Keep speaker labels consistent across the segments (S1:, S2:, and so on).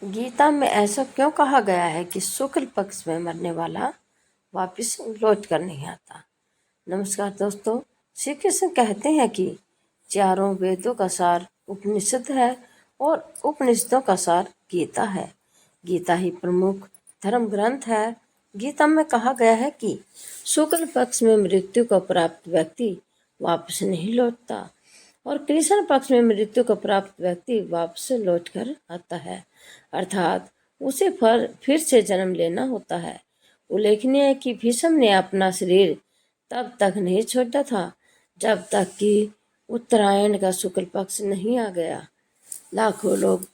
S1: गीता में ऐसा क्यों कहा गया है कि शुक्ल पक्ष में मरने वाला वापस लौट कर नहीं आता। नमस्कार दोस्तों, श्री कृष्ण कहते हैं कि चारों वेदों का सार उपनिषद है और उपनिषदों का सार गीता है। गीता ही प्रमुख धर्म ग्रंथ है। गीता में कहा गया है कि शुक्ल पक्ष में मृत्यु को प्राप्त व्यक्ति वापस नहीं लौटता और कृष्ण पक्ष में मृत्यु को प्राप्त व्यक्ति वापस लौट कर आता है, अर्थात उसे फिर से जन्म लेना होता है। उल्लेखनीय है कि भीष्म ने अपना शरीर तब तक नहीं छोड़ा था जब तक कि उत्तरायण का शुक्ल पक्ष नहीं आ गया। लाखों लोग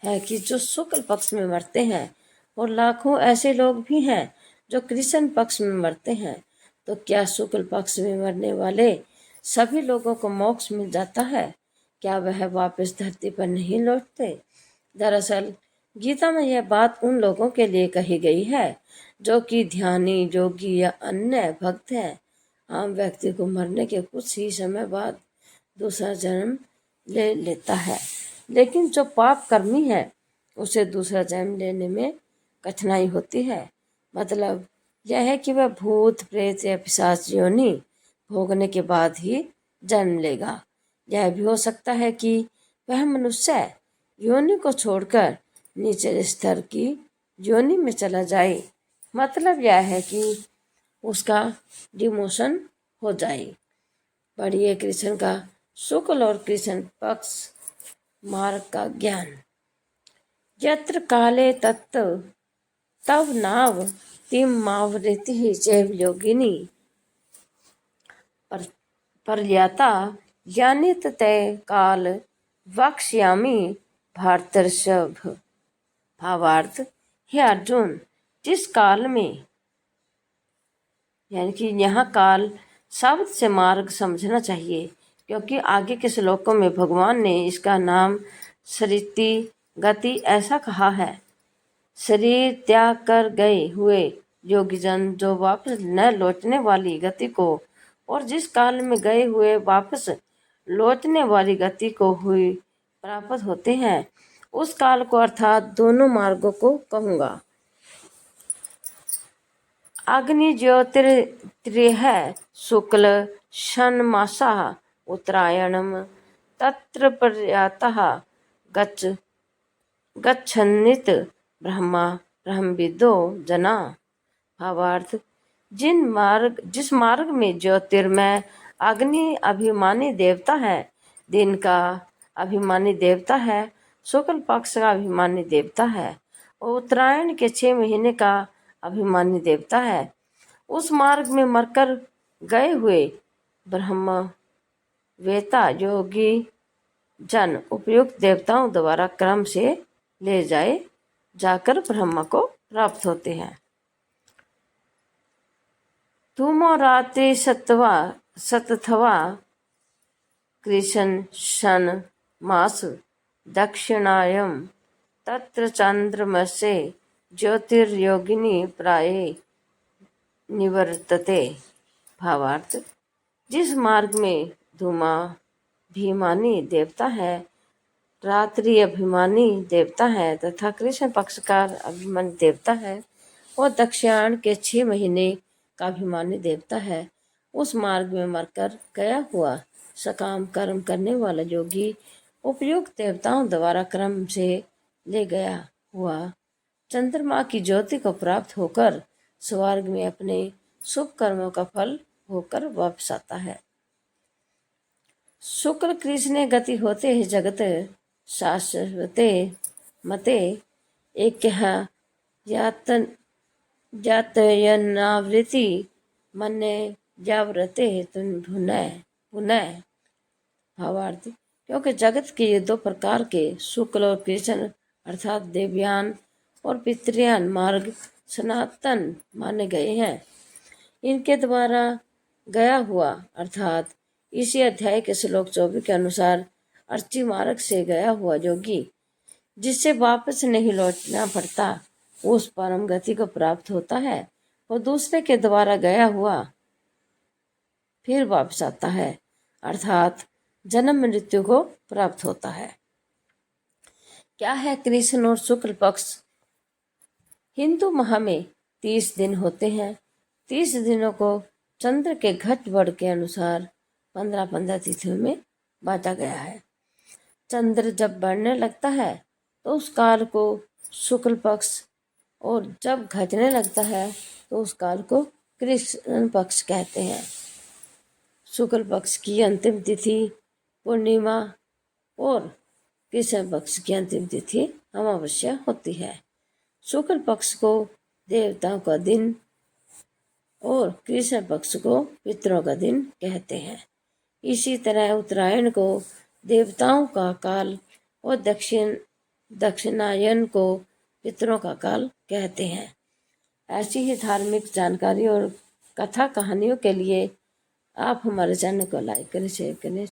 S1: हैं कि जो शुक्ल पक्ष में मरते हैं और लाखों ऐसे लोग भी हैं जो कृष्ण पक्ष में मरते हैं। तो क्या शुक्ल पक्ष में मरने वाले सभी लोगों को मोक्ष मिल जाता है? क्या वह वापस धरती पर नहीं लौटते? दरअसल गीता में यह बात उन लोगों के लिए कही गई है जो कि ध्यानी, योगी या अन्य भक्त हैं। आम व्यक्ति को मरने के कुछ ही समय बाद दूसरा जन्म ले लेता है, लेकिन जो पाप कर्मी है उसे दूसरा जन्म लेने में कठिनाई होती है। मतलब यह है कि वह भूत, प्रेत या पिशाच योनि भोगने के बाद ही जन्म लेगा। यह भी हो सकता है कि वह मनुष्य योनि को छोड़कर नीचे स्तर की योनि में चला जाए। मतलब यह है कि उसका डिमोशन हो जाए। पढ़िए कृष्ण का शुक्ल और कृष्ण पक्ष मार्ग का ज्ञान। यत्र काले तत्व तव नाव तिम मावृति चैव योगिनी पर्याता यानी तय काल वक्ष्यामि भारतर्षभ। भावार्थ, हे अर्जुन, जिस काल में, यानी कि यहाँ काल शब्द से मार्ग समझना चाहिए, क्योंकि आगे के श्लोकों में भगवान ने इसका नाम सृष्टि गति ऐसा कहा है। शरीर त्याग कर गए हुए योगीजन जो वापस न लौटने वाली गति को और जिस काल में गए हुए वापस लौटने वाली गति को हुई प्राप्त होते हैं, उस काल को अर्थात दोनों मार्गों को कहूँगा। अग्नि ज्योतिर्त्रिः शुक्ल षण्मासा उत्तरायणम तत्र प्रयातः गच्छन्नित ब्रह्मविदो जना। भावार्थ, जिस मार्ग में ज्योतिर्मय अग्नि अभिमानी देवता है, दिन का अभिमानी देवता है, शुक्ल पक्ष का अभिमानी देवता है और उत्तरायण के 6 महीने का अभिमानी देवता है, उस मार्ग में मरकर गए हुए ब्रह्मवेता योगी जन उपयुक्त देवताओं द्वारा क्रम से ले जाकर ब्रह्म को प्राप्त होते हैं। तुमो रात्रि सतथवा कृष्ण शन मास दक्षिणायम तत्र चंद्रमसे ज्योतिर्योगिनी प्राये निवर्तते। भावार्थ, जिस मार्ग में धूमा अभिमानी देवता है, रात्रि अभिमानी देवता है तथा कृष्ण पक्ष का अभिमानी देवता है और दक्षिणायन के 6 महीने का अभिमानी देवता है, उस मार्ग में मरकर गया हुआ सकाम कर्म करने वाला योगी उपयुक्त देवताओं द्वारा क्रम से ले गया हुआ चंद्रमा की ज्योति को प्राप्त होकर स्वर्ग में अपने शुभ कर्मों का फल होकर वापस आता है। शुक्ल कृष्ण गति होते ही जगत शाश्वते मते एक यातयनावृत्ति मन्ने जावृते पुनः। भावार्थ, क्योंकि जगत के ये 2 प्रकार के शुक्ल और कृष्ण अर्थात देवयान और पितृयान मार्ग सनातन माने गए हैं। इनके द्वारा गया हुआ अर्थात इसी अध्याय के श्लोक 24 के अनुसार अर्ची मार्ग से गया हुआ योगी जिससे वापस नहीं लौटना पड़ता, उस परम गति को प्राप्त होता है और दूसरे के द्वारा गया हुआ फिर वापस आता है, अर्थात जन्म मृत्यु को प्राप्त होता है। क्या है कृष्ण और शुक्ल पक्ष? हिंदू माह में 30 दिन होते हैं। 30 दिनों को चंद्र के घट बढ़ के अनुसार 15-15 तिथियों में बांटा गया है। चंद्र जब बढ़ने लगता है तो उस काल को शुक्ल पक्ष, और जब घटने लगता है तो उस काल को कृष्ण पक्ष कहते हैं। शुक्ल पक्ष की अंतिम तिथि पूर्णिमा और कृष्ण पक्ष की अंतिम तिथि अमावस्या होती है। शुक्ल पक्ष को देवताओं का दिन और कृष्ण पक्ष को पितरों का दिन कहते हैं। इसी तरह उत्तरायण को देवताओं का काल और दक्षिणायन को पितरों का काल कहते हैं। ऐसी ही धार्मिक जानकारी और कथा कहानियों के लिए आप हमारे चैनल को लाइक करें, शेयर करें।